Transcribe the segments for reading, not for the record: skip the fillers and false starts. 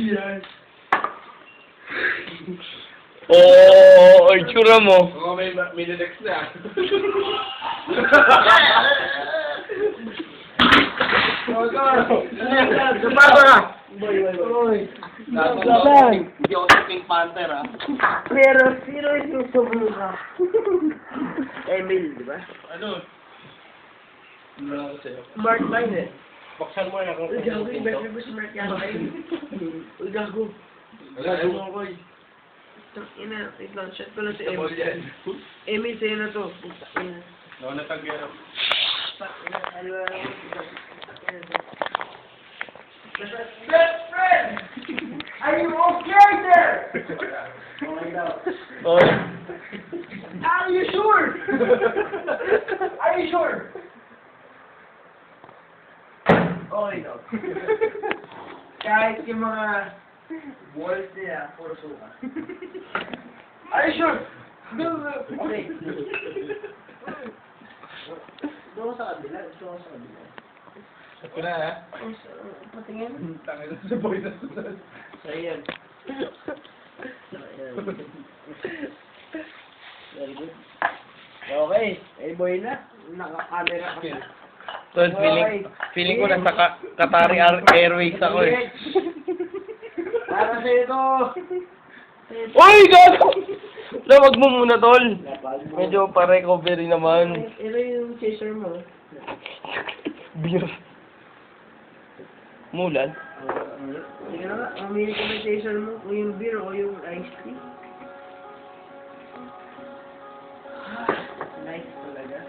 Yes. Oo, ay tsura mo. Oo, may minilex na. Sumago na! Hindi ako sa Pink Panther, ah. Pero sino yung susunod ka? Emil, di ba? Ano? Wala ako sa'yo. Smart mind eh. Buksan mo na kung Uy, gago, yung best friend ko smart yan. Uy, gago. Wala, ewan ko eh. Ina, wait lang, shot ko lang si Sabol Emil. yan. Emil, sa'yo na to. Puta, ina. Ako natagyan. Ina, aliwa lang ko. Best friend! Are you okay there? Okay daw. Oh. Are you sure? Are you sure? Okay daw. Kahit yung mga balls nila, puro suka. Are you sure? Okay. Doon sa kabila, doon sa kabila. Ito na ha. Patingin. Tangin na sa boy na sunod. So, yan. Very good. Okay. Eh, boy na. Naka-camera ka pa. Tol, feeling ko nasa Qatari Airways ako eh. Para sa'yo to. Uy, gago! Wala, wag mo muna, tol. Medyo pa-recovery naman. Ito yung chaser mo. Beer. Mulan. Sige na nga, mamili ka ng chaser mo. Kung yung beer o yung iced tea. Nice talaga.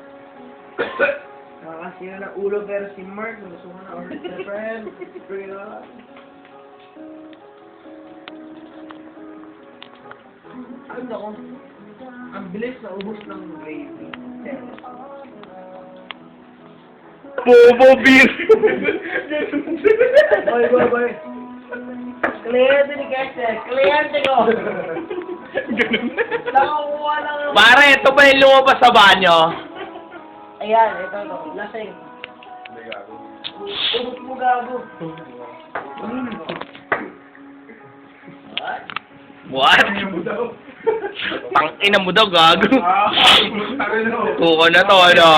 Nakakasira na ulo pero si Mark. Gusto ko na order na friend. Bring it on. Ano ko? Ang bilis na ubos ng gravy. Bobo beer! Boy, boy, boy. Kliyente ni Kester. Kliyente ko. Nakakuha lang ng... Pare, ito ba yung lumabas sa banyo? Ayan, ito to. Lasing. Hindi gago. Ubus mo gago. What? Ano daw? Tangina mo daw, gago. Tangin na. Kuha na to, ano?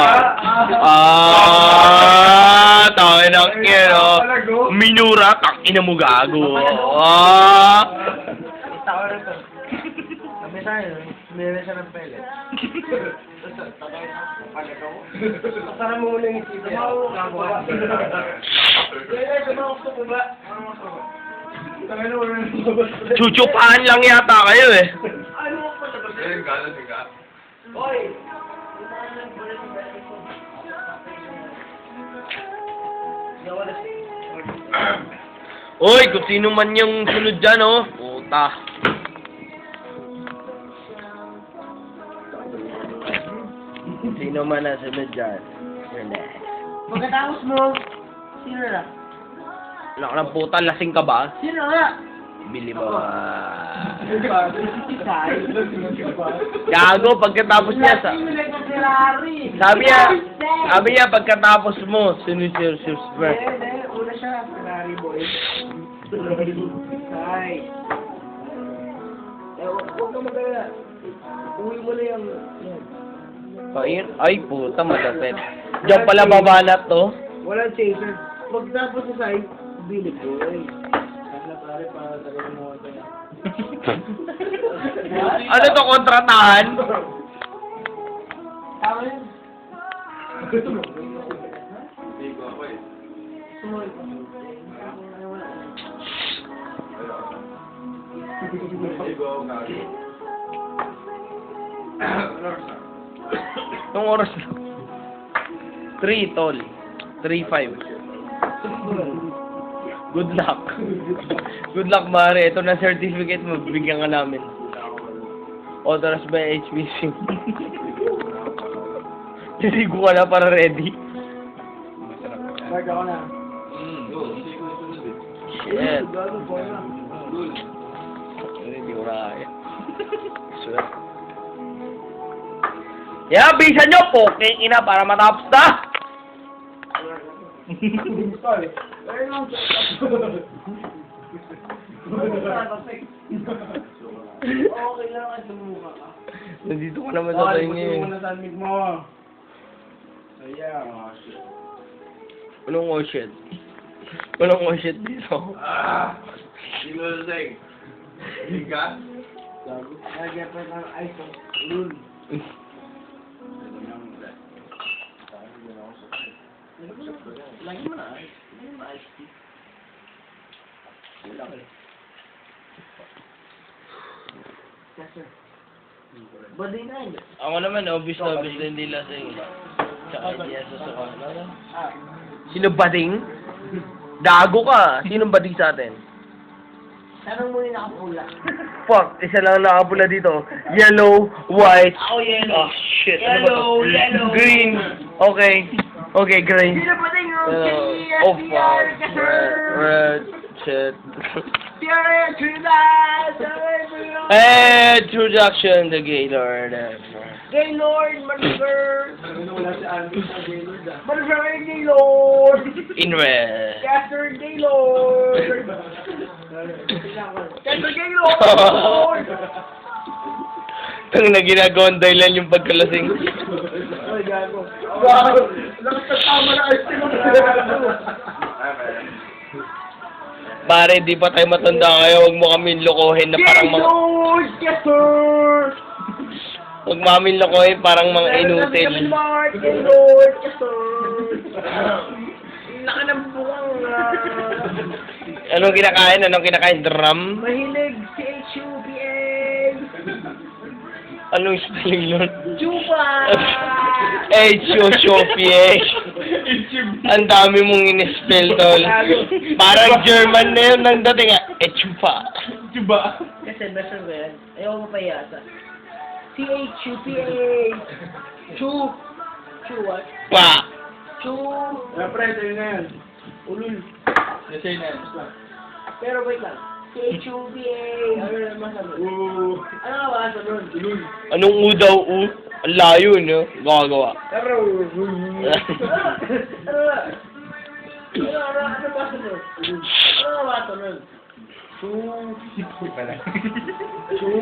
Tangin ang ino. Minura, tangina mo, gago. Kita ko rin to. Sabi sa'yo, meron siya ng pellet. Tara mo muna yung isip. Gago ka. Kaya sumaw ko sa baba. Tangin na wala nang babas. Chuchupahan lang yata kayo eh. Ano mo pa labas? Ayun, galang ka. Hoy! Uy, kung sino man yung sunod dyan, oh. Puta. Sino man ang sunod dyan. Relax. Pagkatapos mo, sino na? Anak ng puta, lasing ka ba? Sino na? Bili mo. Isay. Gago, pagkatapos niya sa... Sabi niya, pagkatapos mo, sunod si Super. Hindi, una siya, Ferrari boy. Ay. Huwag ka mag-alala. Uwi mo na yung... Ay, puta, malapit. Diyan pala babanat to. Walang chaser. Pagkatapos sa side, bilip boy. Kaya pare, para talagang mo ito. Ano to, kontratahan? Tama yun. Hindi ko ako eh. Sumoy pa. Hindi ko ako gago. Anong oras na? 3, tol. 3-5. Good luck. Good luck, Mare. Ito na certificate mo. Bigyan ka namin. Authorized by HBC. Sisigo ka na para ready. Mark ako na. Hindi ko nasunod eh. Shit. Galo po na. Hindi ko na kaya. Sulat. Yeah, bisa nyo, poking ina para matapos na. Okay lang at lumukha ka. Nandito ka naman sa tayo ngayon. Muna sa mic mo. Ayan, shit. Anong oh shit? Anong oh shit dito? Sino na sing? Hindi ka? Sabi, lagyan pa ng ice ng ulul. Lagi mo na ice. Lagi mo na ice tea. Wala ka eh. Yes, sir. Baday na yun. Ako naman, obvious na obvious na hindi lasing. Tsaka hindi yan susuka. Ah, Sino bading? Gago ka! Sino bading sa atin? tanong mo yung nakapula. Fuck! Isa lang nakapula dito. Yellow, white. Ako yellow. Oh, shit. Ano ba to? Yellow, yellow. Green. Okay. Okay, green. Sino ba tayo? Oh, fuck. Red. Shit. Introduction to Gaylord. Gaylord, Maneuver. Wala si Andy sa Gaylord ah. Maneuver, Gaylord. In red. Caster, Gaylord. Caster, Gaylord. Ang na ginagawang dahilan yung pagkalasing. Ay, gago. Wow! Nakasama na ice cream. Pare, di pa tayo matanda ngayon. Huwag mo kami lokohin na parang mga... Gaylord, Caster. Huwag mo kami lokohin parang mga inutil. Gaylord, Caster. Laka ng bukang Anong kinakain? Anong kinakain? Drum? mahilig CHUPA. Anong spelling nun? Chupa! H-O-Shopie. Ang dami mong in-spell, tol. Parang German na yun nang dating ah. Echupa. Chuba! Kasi basta ko yan. Ayaw mo pa yata. CHUPA. Chu. Chu what? Pa. Chu. Siyempre, sa'yo na yan. Ulul. Sa'yo na yan. Pero wait lang. CHUPA. Ano naman sa nun? Ano nga ba sa nun? Ulul. Anong u daw u? Ang layo, no? Gagawa. Pero, ano ba sa nun? Ano nga ba sa nun? Chu. Chu.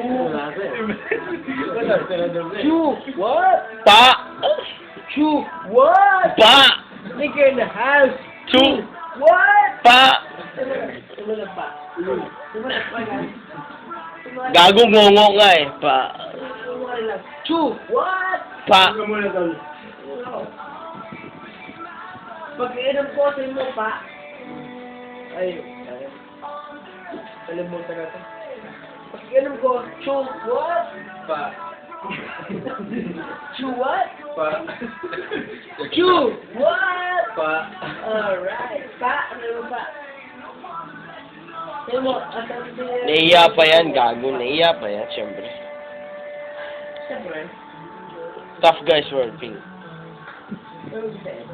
Chu. What? Pa. Chu. What? Pa. Nigga in the house. Chu. What? Pa. Tumala pa. Tumala pa guys. Gago ngongo nga eh. Pa. Chu. What? Pa. Pag-inom ko sa mo pa. Ay. Kalimutan natin. Pag-inom ko, chu. What? Pa. Chu what? Pa. Chu. What? Pa. Alright. Pa. Ano mo pa? Sabi mo, asan din? Naiya pa yan, gago. Naiya pa yan, syempre. Siyempre. Tough guys world, pink. Ano mo sa'yo?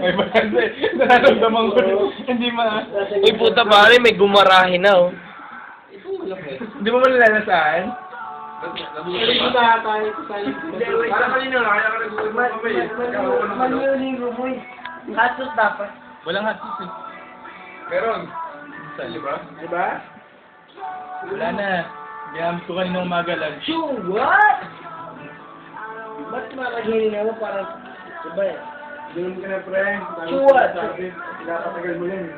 May maganda eh. Nararamdaman ko hindi Uy, puta pare, may gumarahe na, oh. Hindi mo malalasahan? Hindi ko na tayo sa tayo. Para kanina na, kaya ka nag-uusap kami eh. Manuling rumoy. Hatos dapat. Walang hatis eh. Meron. Di ba? Diba? Wala na. Ginamit ko kaninang umaga lang. Chu, what? Ba't makagini na mo parang, diba eh? Ganun ka na, pre. Chu, what? Pinapatagal mo yan eh.